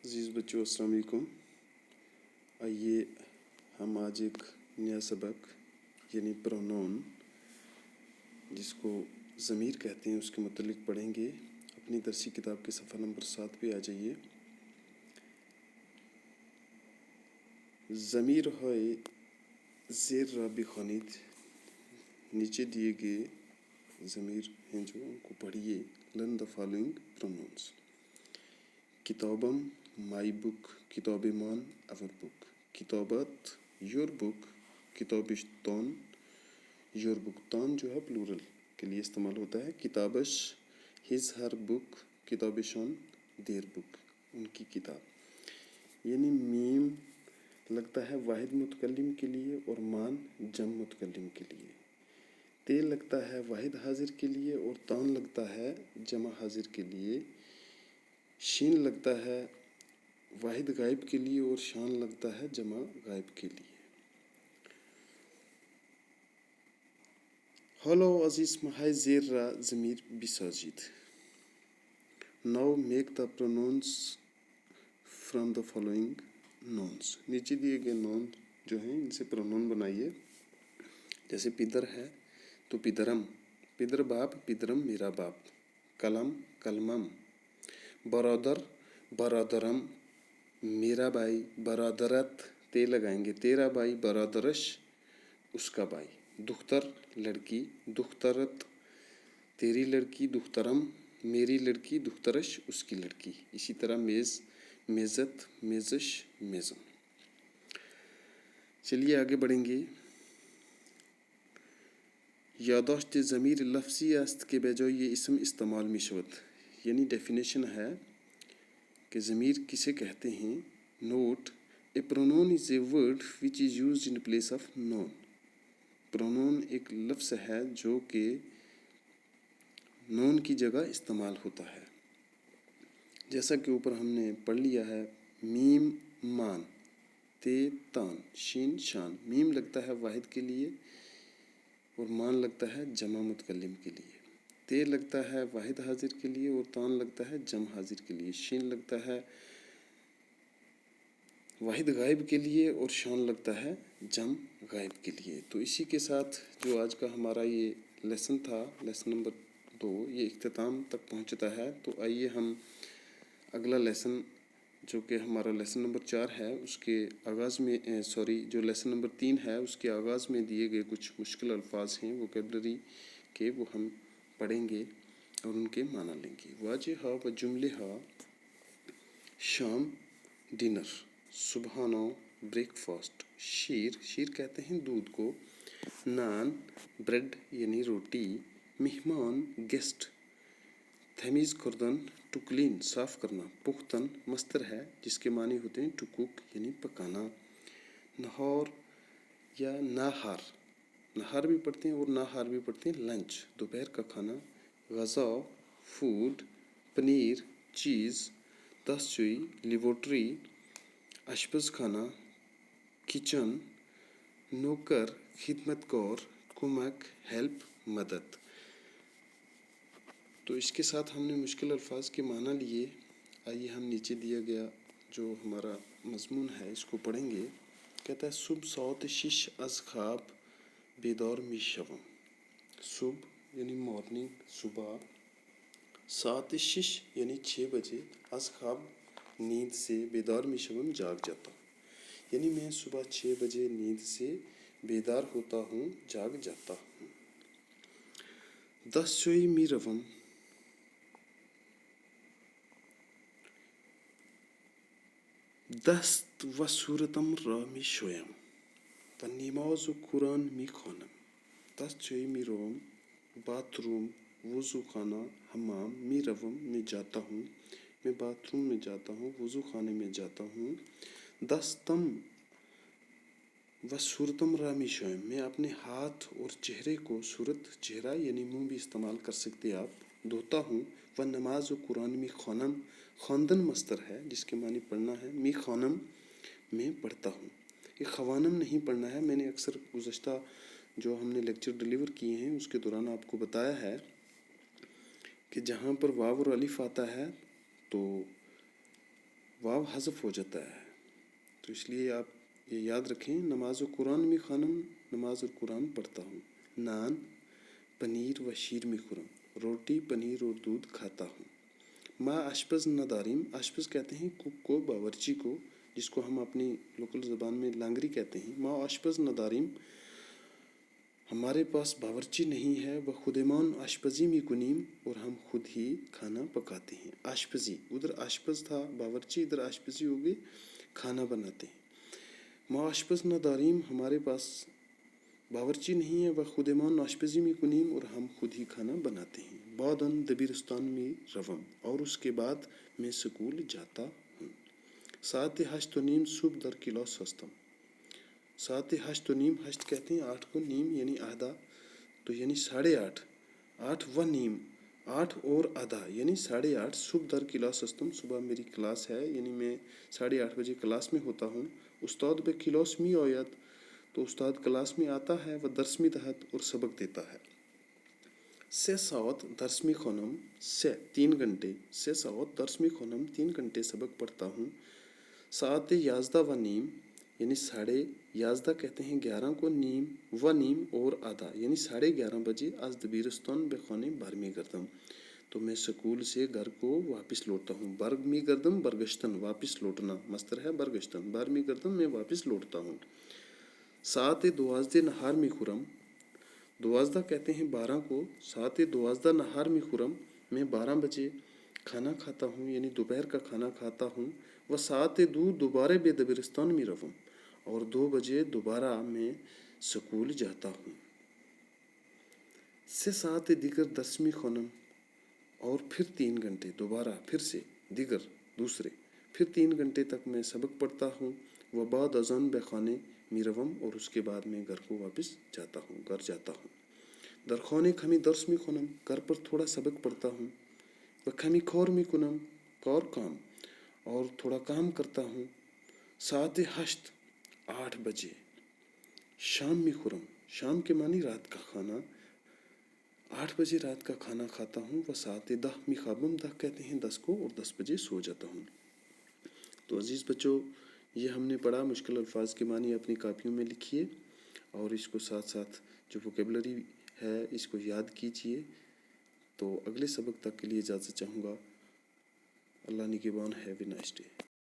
عزیز بچوں السلام علیکم۔ آئیے ہم آج ایک نیا سبق یعنی پرونون جس کو ضمیر کہتے ہیں اس کے متعلق پڑھیں گے۔ اپنی درسی کتاب کے صفحہ نمبر 7 پہ آ جائیے۔ ضمیر ہوئے زیر را بخوانید، نیچے دیے گئے ضمیر ہیں جو ان کو پڑھیے۔ لرن دا فالوئنگ پرونونس: کتابم مائی بک، کتاب مان اور بک، کتابت یور بک، کتابشتون یور بک، تون جو ہے پلورل کے لیے استعمال ہوتا ہے۔ کتابش ہز ہر بک، کتابشون دیر بک، ان کی کتاب۔ یعنی میم لگتا ہے واحد متکلم کے لیے اور مان جمع متکلم کے لیے۔ تے لگتا ہے واحد حاضر کے لیے اور تون لگتا ہے جمع حاضر کے لیے۔ شین لگتا ہے واحد غائب کے لیے اور شان لگتا ہے جمع غائب کے لیے۔ ہلو عزیز مہائی زیر را ضمیر بسازید۔ Now make the pronouns from the following nouns۔ نیچے دیے گئے نون جو ہیں ان سے پرونون بنائیے۔ جیسے پدر ہے تو پدرم، پدر باپ، پدرم میرا باپ۔ قلم قلمم، برادر برادرم، میرا بھائی برادرت، تے لگائیں گے، تیرا بھائی برادرش، اس کا بھائی۔ دختر لڑکی، دخترت تیری لڑکی، دخترم میری لڑکی، دخترش اس کی لڑکی۔ اسی طرح میز میزت، میزش میزم۔ چلیے آگے بڑھیں گے۔ یادداشت ضمیر لفظی است کے بجائے یہ اسم استعمال می شود، یعنی ڈیفینیشن ہے کہ ضمیر کسے کہتے ہیں۔ Note: a pronoun is a word which is used in place of noun. Pronoun ایک لفظ ہے جو کہ نون کی جگہ استعمال ہوتا ہے۔ جیسا کہ اوپر ہم نے پڑھ لیا ہے، میم مان، تے تان، شین شان۔ میم لگتا ہے واحد کے لیے اور مان لگتا ہے جمع متکلم کے لیے۔ تے لگتا ہے واحد حاضر کے لیے اور تان لگتا ہے جمع حاضر کے لیے۔ شین لگتا ہے واحد غائب کے لیے اور شان لگتا ہے جمع غائب کے لیے۔ تو اسی کے ساتھ جو آج کا ہمارا یہ لیسن تھا، لیسن نمبر 2، یہ اختتام تک پہنچتا ہے۔ تو آئیے ہم اگلا لیسن جو کہ ہمارا لیسن نمبر 4 ہے اس کے آغاز میں جو لیسن نمبر 3 ہے اس کے آغاز میں دیے گئے کچھ مشکل الفاظ ہیں ووکیبلری کے، وہ ہم پڑھیں گے اور ان کے معنی لیں گے۔ واجہ و جملے ہا: شام ڈنر، صبحانہ بریک فاسٹ، شیر شیر کہتے ہیں دودھ کو، نان بریڈ یعنی روٹی، مہمان گیسٹ، تمیز کردن ٹو کلین صاف کرنا، پختن مصدر ہے جس کے معنی ہوتے ہیں ٹو کوک یعنی پکانا، نہار یا ناہار، نہار بھی پڑھتے ہیں اور ناہار بھی پڑھتے ہیں لنچ، دوپہر کا کھانا، غذا فوڈ، پنیر چیز، دستشوئی لیبورٹری، اشپز خانہ کچن، نوکر خدمت گار، کمک ہیلپ مدد۔ تو اس کے ساتھ ہم نے مشکل الفاظ کے معنی لیے۔ آئیے ہم نیچے دیا گیا جو ہمارا مضمون ہے اس کو پڑھیں گے۔ کہتا ہے صبح سات شش از خواب بیدار می شوم۔ صبح یعنی مارننگ صبح، سات شش یعنی 6 بجے، از خواب نیند سے، بیدار می شوم جاگ جاتا ہوں، یعنی میں صبح 6 بجے نیند سے بیدار ہوتا ہوں، جاگ جاتا ہوں۔ دستشوئی می روم، دست و صورتم را می شویم و نماز و قرآن می خوانم۔ دستشوئی می روم، باتھ روم وضو خانہ، حمام می روم میں جاتا ہوں، میں باتھ روم میں جاتا ہوں، وضو خانے میں جاتا ہوں۔ دستم و صورتم را می شویم، میں اپنے ہاتھ اور چہرے کو، صورت چہرہ یعنی منہ بھی استعمال کر سکتے آپ، دھوتا ہوں۔ و نماز و قرآن می خوانم، خواندن مصدر ہے جس کے معنی پڑھنا ہے، می خوانم میں پڑھتا ہوں۔ یہ خوانم نہیں پڑھنا ہے، میں نے اکثر گزشتہ جو ہم نے لیکچر ڈیلیور کیے ہیں اس کے دوران آپ کو بتایا ہے کہ جہاں پر واو اور الف آتا ہے تو واو حذف ہو جاتا ہے، تو اس لیے آپ یہ یاد رکھیں، نماز و قرآن می خانم، نماز اور قرآن پڑھتا ہوں، نان پنیر و شیر می خورم، روٹی پنیر اور دودھ کھاتا ہوں، ما اشپز نداریم، اشپز کہتے ہیں کوک کو، باورچی کو، جس کو ہم اپنی لوکل زبان میں لانگری کہتے ہیں، ما اشپز نداریم، ہمارے پاس باورچی نہیں ہے، وہ خودمان آشپزی می کنیم، اور ہم خود ہی کھانا پکاتے ہیں، آشپزی، ادھر آشپز تھا باورچی، ادھر آشپزی ہو گئی، کھانا بناتے ہیں، ما آشپز نداریم، ہمارے پاس باورچی نہیں ہے، وہ خودمان آشپزی می کنیم، اور ہم خود ہی کھانا بناتے ہیں، بعدن دبیرستان می روم، اور اس کے بعد میں سکول جاتا ہوں، ساعت 8:30 صبح در کلاس ہستم، ساعت 8:30، 8 کہتے ہیں 8 کو، نیم یعنی آدھا، تو یعنی 8:30، 8:15، 8 اور آدھا یعنی 8:30 صبح در کلاس ہستم، صبح میری کلاس ہے، یعنی میں 8:30 بجے کلاس میں ہوتا ہوں، استاد بے کلاس می آید، تو استاد کلاس میں آتا ہے، وہ درس می دہد اور سبق دیتا ہے، سه ساعت درس می خونم، سے 3 گھنٹے، سه ساعت درس می خونم، 3 گھنٹے سبق پڑھتا ہوں، ساعت 11:15 یعنی 11:30 کہتے ہیں 11 کو، نیم و نیم اور آدھا یعنی 11:30 بجے، از دبیرستان بے خانے بارمی گردم، تو میں سکول سے گھر کو واپس لوٹتا ہوں، برگ می گردم برگشتن، واپس لوٹنا، مصدر ہے برگشتن، بارمی گردم میں واپس لوٹتا ہوں، ساعت 12 نہار می خورم، 12 کہتے ہیں 12 کو، ساعت 12 نہار می خورم، میں 12 بجے کھانا کھاتا ہوں، یعنی دوپہر کا کھانا کھاتا ہوں، وہ ساعت 2 دوبارہ بے دبیرستان می روم، اور 2 بجے دوبارہ میں سکول جاتا ہوں، سے ساعت دیگر درس می خونم، اور پھر 3 گھنٹے دوبارہ پھر سے، دیگر دوسرے، پھر 3 گھنٹے تک میں سبق پڑھتا ہوں، وہ بعد ازان بے خانے می روم، اور اس کے بعد میں گھر کو واپس جاتا ہوں، گھر جاتا ہوں، در خانے کمی درس می خونم، گھر پر تھوڑا سبق پڑھتا ہوں، و کمی کار می کنم، کار کام، اور تھوڑا کام کرتا ہوں، ساعت 8 بجے شام می خورم، شام کے معنی رات کا کھانا، 8 بجے رات کا کھانا کھاتا ہوں، وہ ساعت 10 می خوابم، 10 کہتے ہیں 10 کو، اور 10 بجے سو جاتا ہوں، تو عزیز بچوں، یہ ہم نے پڑھا، مشکل الفاظ کے معنی اپنی کاپیوں میں لکھیے، اور اس کو ساتھ ساتھ جو ووکیبلری ہے اس کو یاد کیجیے، تو اگلے سبق تک کے لیے اجازت چاہوں گا، اللہ نگہبان، ہیو اے نائس ڈے۔